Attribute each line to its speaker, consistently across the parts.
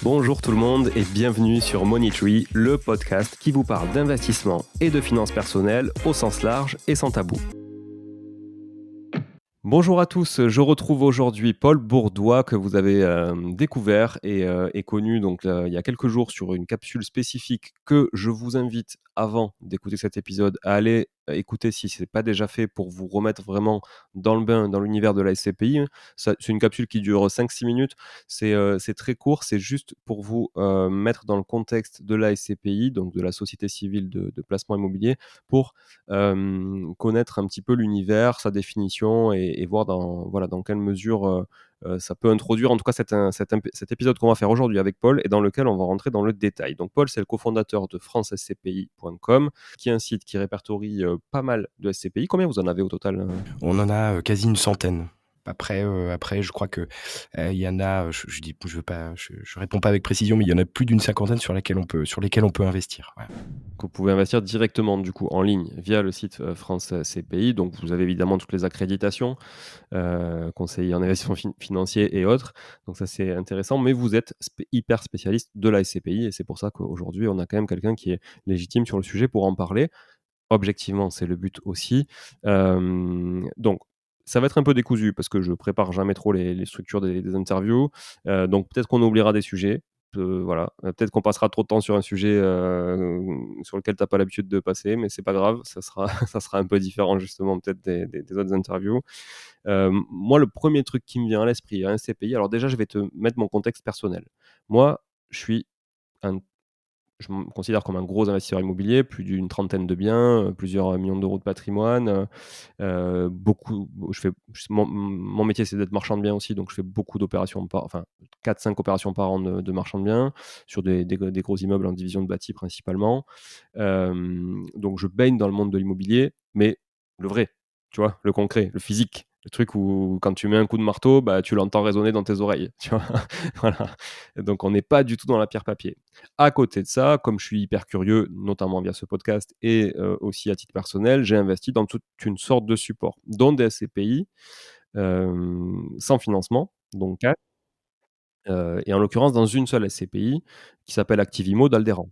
Speaker 1: Bonjour tout le monde et bienvenue sur Money Tree, le podcast qui vous parle d'investissement et de finances personnelles au sens large et sans tabou. Bonjour à tous, je retrouve aujourd'hui Paul Bourdois que vous avez découvert et connu il y a quelques jours sur une capsule spécifique que je vous invite avant d'écouter cet épisode à aller écouter si ce n'est pas déjà fait pour vous remettre vraiment dans le bain, dans l'univers de la SCPI. C'est une capsule qui dure 5-6 minutes, c'est très court, c'est juste pour vous mettre dans le contexte de la SCPI, donc de la Société Civile de Placement Immobilier, pour connaître un petit peu l'univers, sa définition et voir dans quelle mesure ça peut introduire en tout cas cet épisode qu'on va faire aujourd'hui avec Paul et dans lequel on va rentrer dans le détail. Donc Paul, c'est le cofondateur de francescpi.com, qui est un site qui répertorie pas mal de SCPI. Combien vous en avez au total?
Speaker 2: On en a quasi une centaine. Après, je crois que il y en a. Je réponds pas avec précision, mais il y en a plus d'une cinquantaine sur lesquelles on peut investir. Ouais.
Speaker 1: Que vous pouvez investir directement du coup en ligne via le site France CPI. Donc vous avez évidemment toutes les accréditations, conseiller en investissement financier et autres. Donc ça c'est intéressant, mais vous êtes hyper spécialiste de la SCPI et c'est pour ça qu'aujourd'hui on a quand même quelqu'un qui est légitime sur le sujet pour en parler. Objectivement, c'est le but aussi. Donc ça va être un peu décousu parce que je prépare jamais trop les structures des interviews. Donc peut-être qu'on oubliera des sujets. Voilà. Peut-être qu'on passera trop de temps sur un sujet sur lequel tu n'as pas l'habitude de passer, mais c'est pas grave, ça sera, ça sera un peu différent justement peut-être des autres interviews. Moi, le premier truc qui me vient à l'esprit, un CPI, alors déjà je vais te mettre mon contexte personnel. Moi, un je me considère comme un gros investisseur immobilier, plus d'une trentaine de biens, plusieurs millions d'euros de patrimoine, beaucoup je fais mon métier, c'est d'être marchand de biens aussi, donc je fais beaucoup d'opérations 4-5 opérations par an de marchand de biens sur des gros immeubles en division de bâti principalement. Donc je baigne dans le monde de l'immobilier, mais le vrai, tu vois? Le concret, le physique, le truc où quand tu mets un coup de marteau, bah, tu l'entends résonner dans tes oreilles, tu vois? Voilà. Donc on n'est pas du tout dans la pierre papier. À côté de ça, comme je suis hyper curieux, notamment via ce podcast et aussi à titre personnel, j'ai investi dans toute une sorte de support, dont des SCPI, sans financement, donc cash, et en l'occurrence dans une seule SCPI qui s'appelle Activimo d'Alderan.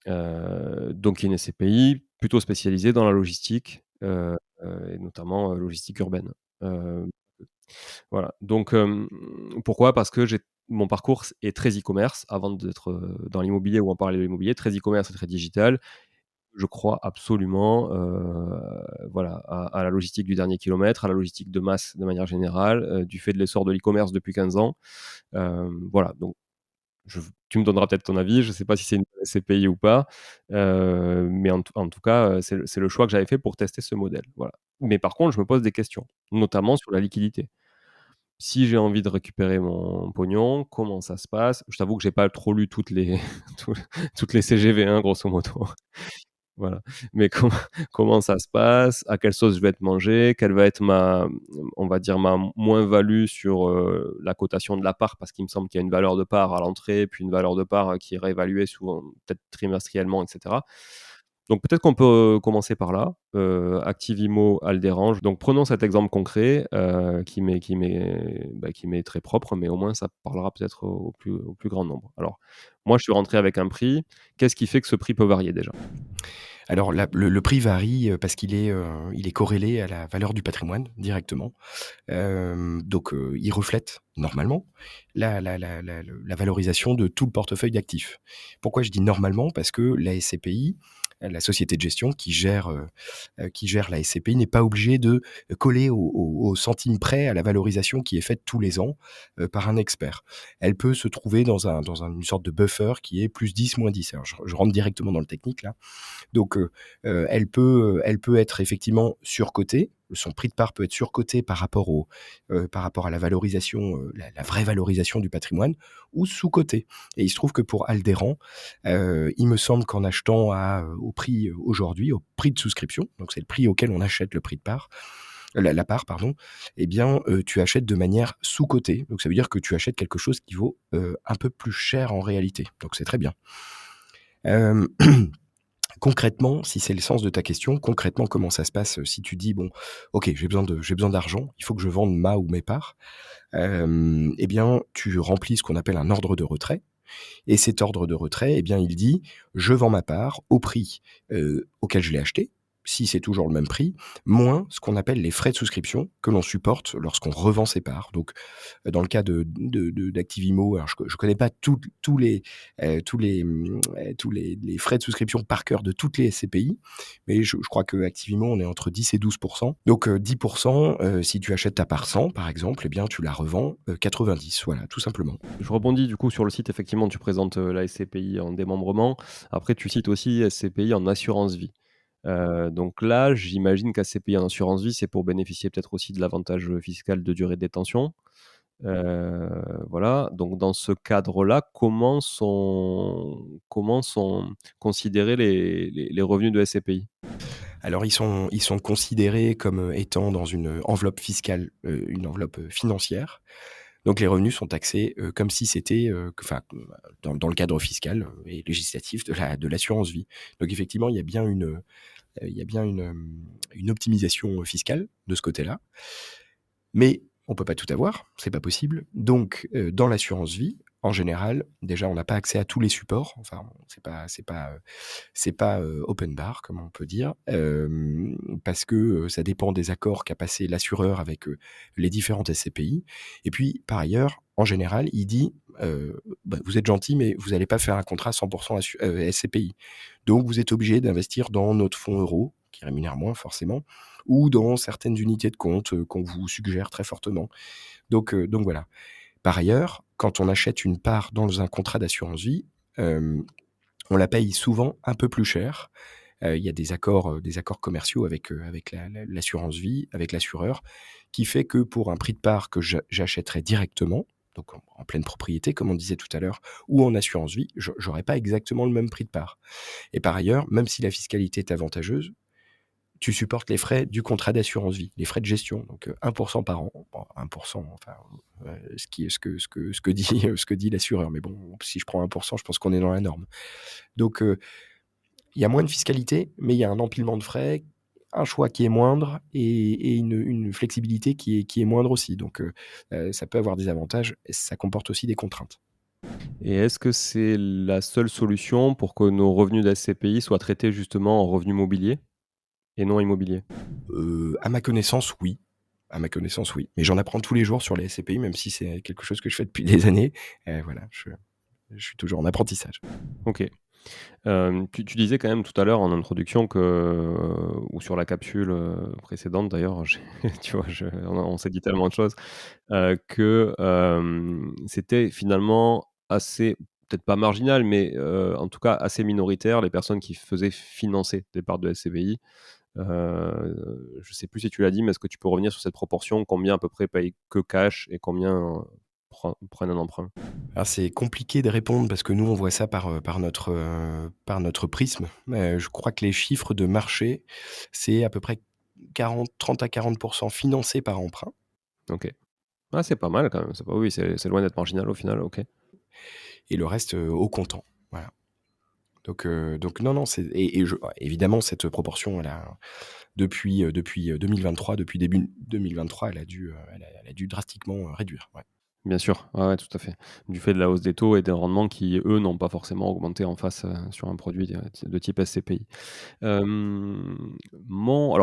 Speaker 1: Donc qui est une SCPI plutôt spécialisée dans la logistique, et notamment, logistique urbaine. Heu, voilà, donc pourquoi? Parce que mon parcours est très e-commerce avant d'être, dans l'immobilier ou en parler de l'immobilier, très e-commerce et très digital. Je crois absolument, voilà, à la logistique du dernier kilomètre, à la logistique de masse de manière générale, du fait de l'essor de l'e-commerce depuis 15 ans. Voilà, donc tu me donneras peut-être ton avis, je ne sais pas si c'est une SCPI ou pas, mais en tout cas, c'est le choix que j'avais fait pour tester ce modèle, voilà. Mais par contre, je me pose des questions, notamment sur la liquidité. Si j'ai envie de récupérer mon pognon, comment ça se passe? Je t'avoue que j'ai pas trop lu tous toutes les CGV, hein, grosso modo. Voilà. Mais comment ça se passe? À quelle sauce je vais être mangé? Quelle va être on va dire, ma moins-value sur, la cotation de la part? Parce qu'il me semble qu'il y a une valeur de part à l'entrée, puis une valeur de part, qui est réévaluée souvent peut-être trimestriellement et cetera. Donc peut-être qu'on peut commencer par là, Activimo, Alderange. Donc prenons cet exemple concret, qui m'est très propre, mais au moins ça parlera peut-être au plus grand nombre. Alors, moi je suis rentré avec un prix. Qu'est-ce qui fait que ce prix peut varier déjà?
Speaker 2: Alors le prix varie parce il est corrélé à la valeur du patrimoine directement. Il reflète normalement la valorisation de tout le portefeuille d'actifs. Pourquoi je dis normalement? Parce que la SCPI, la société de gestion qui gère la SCPI n'est pas obligée de coller au centime près à la valorisation qui est faite tous les ans, par un expert. Elle peut se trouver une sorte de buffer qui est +10, -10. Alors je rentre directement dans le technique là. Donc, elle peut être effectivement surcotée. Son prix de part peut être surcoté par rapport à la valorisation, la vraie valorisation du patrimoine ou sous-coté. Et il se trouve que pour Alderan, il me semble qu'en achetant au prix, aujourd'hui, au prix de souscription, donc c'est le prix auquel on achète le prix de part, la part pardon, eh bien, tu achètes de manière sous-cotée. Donc ça veut dire que tu achètes quelque chose qui vaut, un peu plus cher en réalité. Donc c'est très bien. Hem concrètement, si c'est le sens de ta question, concrètement, comment ça se passe, si tu dis: «Bon, OK, j'ai besoin d'argent, il faut que je vende ma ou mes parts», eh bien, tu remplis ce qu'on appelle un ordre de retrait et cet ordre de retrait, eh bien, il dit: «Je vends ma part au prix, auquel je l'ai acheté», si c'est toujours le même prix, moins ce qu'on appelle les frais de souscription que l'on supporte lorsqu'on revend ses parts. Donc, dans le cas d'Activimo, alors je connais pas tous les frais de souscription par cœur de toutes les SCPI, mais je crois qu'Activimo, on est entre 10 et 12. Donc, 10, si tu achètes ta part 100, par exemple, eh bien, tu la revends, 90, voilà, tout simplement.
Speaker 1: Je rebondis du coup sur le site, effectivement, tu présentes, la SCPI en démembrement. Après, tu cites aussi SCPI en assurance vie. Donc là, j'imagine qu'SCPI en assurance vie, c'est pour bénéficier peut-être aussi de l'avantage, fiscal de durée de détention. Heu, voilà, donc dans ce cadre-là, comment sont considérés les revenus de SCPI?
Speaker 2: Alors ils sont considérés comme, étant dans une enveloppe fiscale, une enveloppe, financière. Donc les revenus sont taxés, comme si c'était, dans le cadre fiscal, et législatif de l'assurance vie. Donc effectivement, il y a bien une optimisation, fiscale de ce côté-là. Mais on peut pas tout avoir, c'est pas possible. Donc, dans l'assurance vie, en général, déjà, on n'a pas accès à tous les supports. Enfin, c'est pas open bar, comme on peut dire, parce que, ça dépend des accords qu'a passé l'assureur avec, les différentes SCPI. Et puis, par ailleurs, en général, il dit, bah: «Vous êtes gentil, mais vous allez pas faire un contrat 100 SCPI. Donc vous êtes obligé d'investir dans notre fonds euro», qui rémunère moins forcément, ou dans certaines unités de compte, qu'on vous suggère très fortement. Donc voilà. Par ailleurs, quand on achète une part dans un contrat d'assurance vie, hem, on la paye souvent un peu plus cher. Il y a des accords commerciaux avec l'assurance vie, avec l'assureur, qui fait que pour un prix de part que j'achèterais directement, donc en pleine propriété, comme on disait tout à l'heure, ou en assurance vie, j'aurais pas exactement le même prix de part. Et par ailleurs, même si la fiscalité est avantageuse, tu supportes les frais du contrat d'assurance vie, les frais de gestion, donc 1 par an. Bon, 1 enfin, ce que dit ce que dit l'assureur, mais bon, si je prends 1, je pense qu'on est dans la norme. Donc il y a moins de fiscalité, mais il y a un empilement de frais, un choix qui est moindre et une flexibilité qui est moindre aussi. Donc ça peut avoir des avantages et ça comporte aussi des contraintes.
Speaker 1: Et est-ce que c'est la seule solution pour que nos revenus d'SCPI soient traités justement en revenus mobiliers et non immobiliers?
Speaker 2: À ma connaissance, oui. À ma connaissance, oui. Mais j'en apprends tous les jours sur les SCPI, même si c'est quelque chose que je fais depuis des années. Voilà, je suis toujours en apprentissage.
Speaker 1: OK. Tu disais quand même tout à l'heure en introduction que, ou sur la capsule, précédente d'ailleurs, tu vois, on s'est dit tellement de choses, que, c'était finalement assez, peut-être pas marginal, mais, en tout cas assez minoritaire, les personnes qui faisaient financer des parts de SCPI. Je sais plus si tu l'as dit, mais est-ce que tu peux revenir sur cette proportion? Combien à peu près payent que cash et combien, prennent un emprunt?
Speaker 2: Alors c'est compliqué de répondre parce que nous, on voit ça par notre prisme. Je crois que les chiffres de marché, c'est à peu près 30 à 40 financés par emprunt
Speaker 1: OK. Ah, c'est pas mal quand même, c'est pas, oui, c'est loin d'être marginal au final, OK.
Speaker 2: et le reste, au comptant. Voilà. Donc non, non, c'est et je évidemment, cette proportion, depuis 2023, depuis début 2023, elle a dû drastiquement, réduire, ouais.
Speaker 1: Bien sûr, ouais, ouais, tout à fait. Du fait de la hausse des taux et des rendements qui, eux, n'ont pas forcément augmenté en face, sur un produit de type SCPI. Alors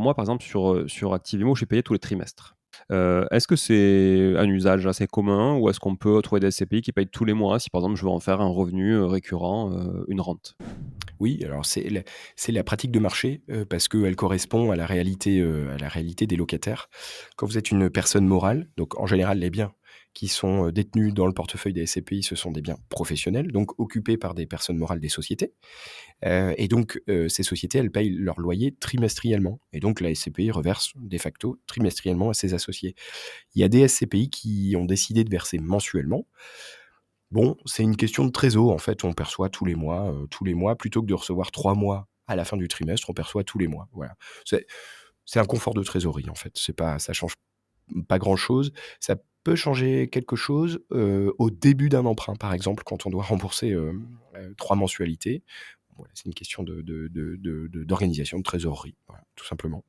Speaker 1: moi, par exemple, sur Activimo, je suis payé tous les trimestres. Est-ce que c'est un usage assez commun ou est-ce qu'on peut trouver des SCPI qui payent tous les mois si, par exemple, je veux en faire un revenu, récurrent, une rente?
Speaker 2: Oui, alors c'est la pratique de marché, parce qu'elle correspond à la réalité des locataires. Quand vous êtes une personne morale, donc en général les biens qui sont, détenus dans le portefeuille des SCPI, ce sont des biens professionnels, donc occupés par des personnes morales des sociétés. Et donc ces sociétés, elles payent leur loyer trimestriellement et donc la SCPI reverse de facto trimestriellement à ses associés. Il y a des SCPI qui ont décidé de verser mensuellement. Bon, c'est une question de trésor, en fait, on perçoit tous les mois plutôt que de recevoir 3 mois à la fin du trimestre, on perçoit tous les mois, voilà. C'est c'est un confort de trésorerie, en fait, ça change pas grand-chose. Ça peut changer quelque chose, au début d'un emprunt, par exemple, quand on doit rembourser, 3 mensualités. Voilà, c'est une question d'organisation, de trésorerie, voilà, tout simplement.